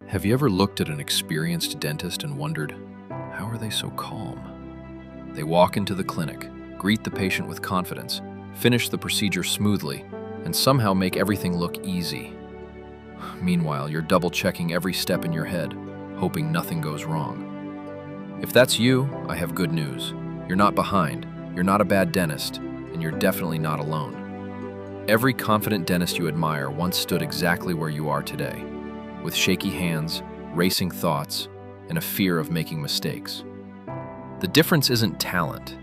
Have you ever looked at an experienced dentist and wondered, how are they so calm? They walk into the clinic, greet the patient with confidence, finish the procedure smoothly, and somehow make everything look easy. Meanwhile, you're double-checking every step in your head, hoping nothing goes wrong. If that's you, I have good news. You're not behind, you're not a bad dentist, and you're definitely not alone. Every confident dentist you admire once stood exactly where you are today, with shaky hands, racing thoughts, and a fear of making mistakes. The difference isn't talent,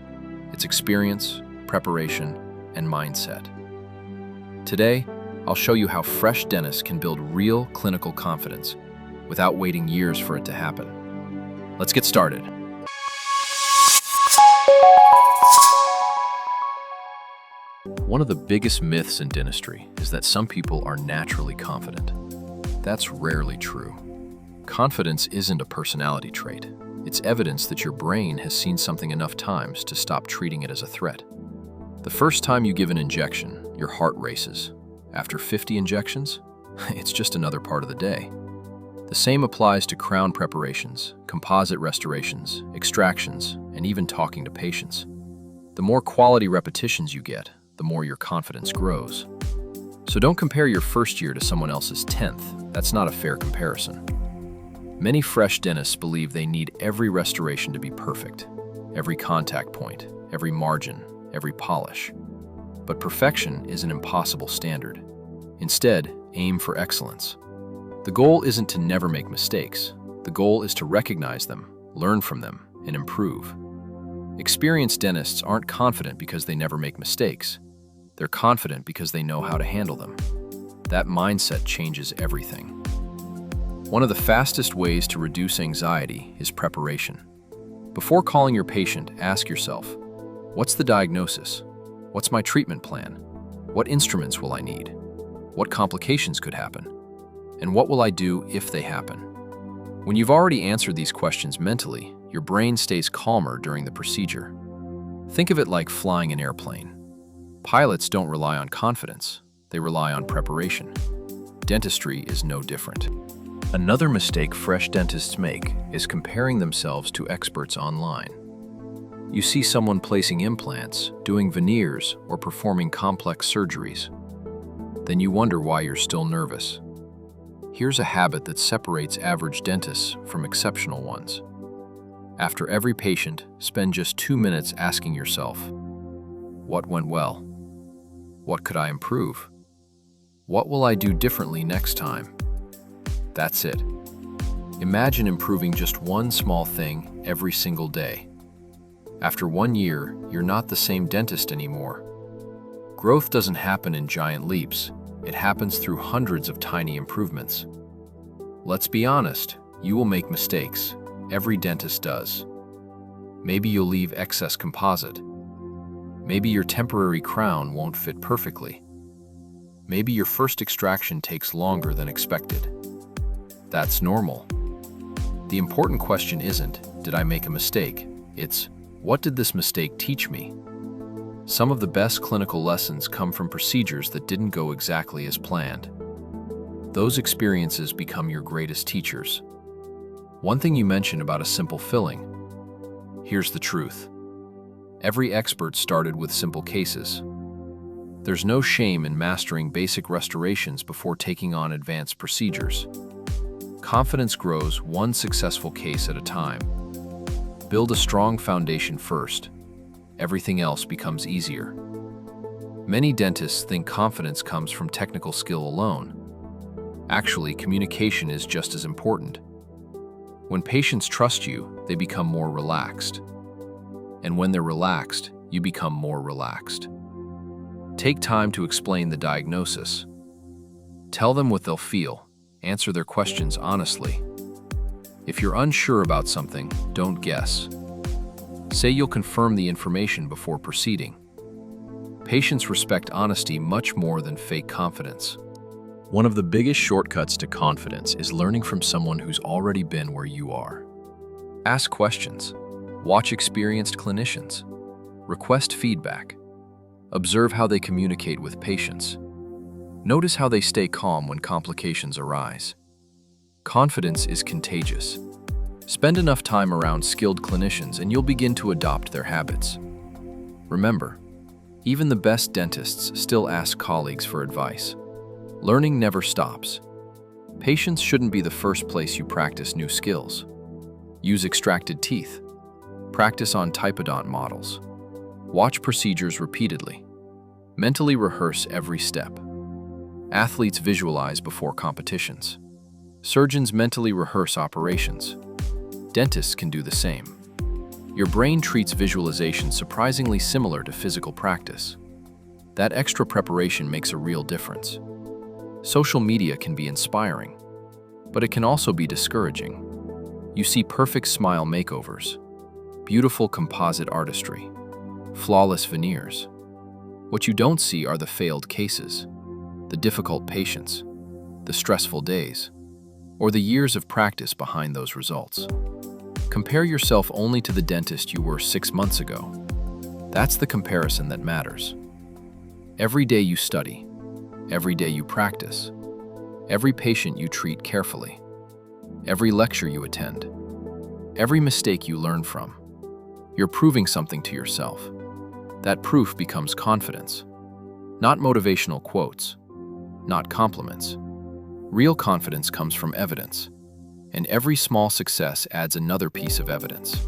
it's experience, preparation, and mindset. Today, I'll show you how fresh dentists can build real clinical confidence without waiting years for it to happen. Let's get started. One of the biggest myths in dentistry is that some people are naturally confident. That's rarely true. Confidence isn't a personality trait. It's evidence that your brain has seen something enough times to stop treating it as a threat. The first time you give an injection, your heart races. After 50 injections, it's just another part of the day. The same applies to crown preparations, composite restorations, extractions, and even talking to patients. The more quality repetitions you get, the more your confidence grows. So don't compare your first year to someone else's 10th. That's not a fair comparison. Many fresh dentists believe they need every restoration to be perfect, every contact point, every margin, every polish. But perfection is an impossible standard. Instead, aim for excellence. The goal isn't to never make mistakes. The goal is to recognize them, learn from them, and improve. Experienced dentists aren't confident because they never make mistakes. They're confident because they know how to handle them. That mindset changes everything. One of the fastest ways to reduce anxiety is preparation. Before calling your patient, ask yourself, what's the diagnosis? What's my treatment plan? What instruments will I need? What complications could happen? And what will I do if they happen? When you've already answered these questions mentally, your brain stays calmer during the procedure. Think of it like flying an airplane. Pilots don't rely on confidence, they rely on preparation. Dentistry is no different. Another mistake fresh dentists make is comparing themselves to experts online. You see someone placing implants, doing veneers, or performing complex surgeries. Then you wonder why you're still nervous. Here's a habit that separates average dentists from exceptional ones. After every patient, spend just 2 minutes asking yourself, what went well? What could I improve? What will I do differently next time? That's it. Imagine improving just one small thing every single day. After 1 year, you're not the same dentist anymore. Growth doesn't happen in giant leaps. It happens through hundreds of tiny improvements. Let's be honest, you will make mistakes. Every dentist does. Maybe you'll leave excess composite. Maybe your temporary crown won't fit perfectly. Maybe your first extraction takes longer than expected. That's normal. The important question isn't, did I make a mistake? It's, what did this mistake teach me? Some of the best clinical lessons come from procedures that didn't go exactly as planned. Those experiences become your greatest teachers. One thing you mentioned about a simple filling. Here's the truth. Every expert started with simple cases. There's no shame in mastering basic restorations before taking on advanced procedures. Confidence grows one successful case at a time. Build a strong foundation first. Everything else becomes easier. Many dentists think confidence comes from technical skill alone. Actually, communication is just as important. When patients trust you, they become more relaxed. And when they're relaxed, you become more relaxed. Take time to explain the diagnosis. Tell them what they'll feel. Answer their questions honestly. If you're unsure about something, don't guess. Say you'll confirm the information before proceeding. Patients respect honesty much more than fake confidence. One of the biggest shortcuts to confidence is learning from someone who's already been where you are. Ask questions. Watch experienced clinicians. Request feedback. Observe how they communicate with patients. Notice how they stay calm when complications arise. Confidence is contagious. Spend enough time around skilled clinicians and you'll begin to adopt their habits. Remember, even the best dentists still ask colleagues for advice. Learning never stops. Patients shouldn't be the first place you practice new skills. Use extracted teeth. Practice on typodont models. Watch procedures repeatedly. Mentally rehearse every step. Athletes visualize before competitions. Surgeons mentally rehearse operations. Dentists can do the same. Your brain treats visualization surprisingly similar to physical practice. That extra preparation makes a real difference. Social media can be inspiring, but it can also be discouraging. You see perfect smile makeovers, beautiful composite artistry, flawless veneers. What you don't see are the failed cases, the difficult patients, the stressful days, or the years of practice behind those results. Compare yourself only to the dentist you were 6 months ago. That's the comparison that matters. Every day you study, every day you practice, every patient you treat carefully, every lecture you attend, every mistake you learn from, you're proving something to yourself. That proof becomes confidence. Not motivational quotes, not compliments. Real confidence comes from evidence, and every small success adds another piece of evidence.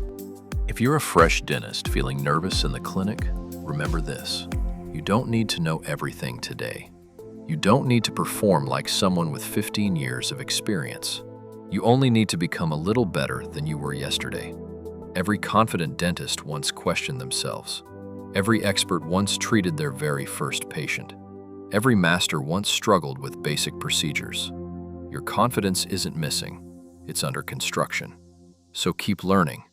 If you're a fresh dentist feeling nervous in the clinic, remember this. You don't need to know everything today. You don't need to perform like someone with 15 years of experience. You only need to become a little better than you were yesterday. Every confident dentist once questioned themselves. Every expert once treated their very first patient. Every master once struggled with basic procedures. Your confidence isn't missing. It's under construction. So keep learning,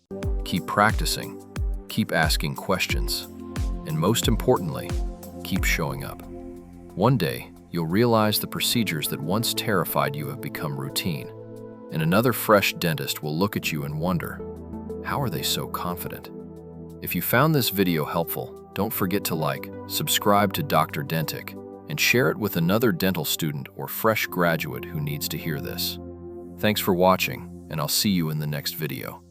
keep practicing, keep asking questions, and most importantly, keep showing up. One day, you'll realize the procedures that once terrified you have become routine, and another fresh dentist will look at you and wonder, how are they so confident? If you found this video helpful, don't forget to like, subscribe to Dr. Dentic, and share it with another dental student or fresh graduate who needs to hear this. Thanks for watching, and I'll see you in the next video.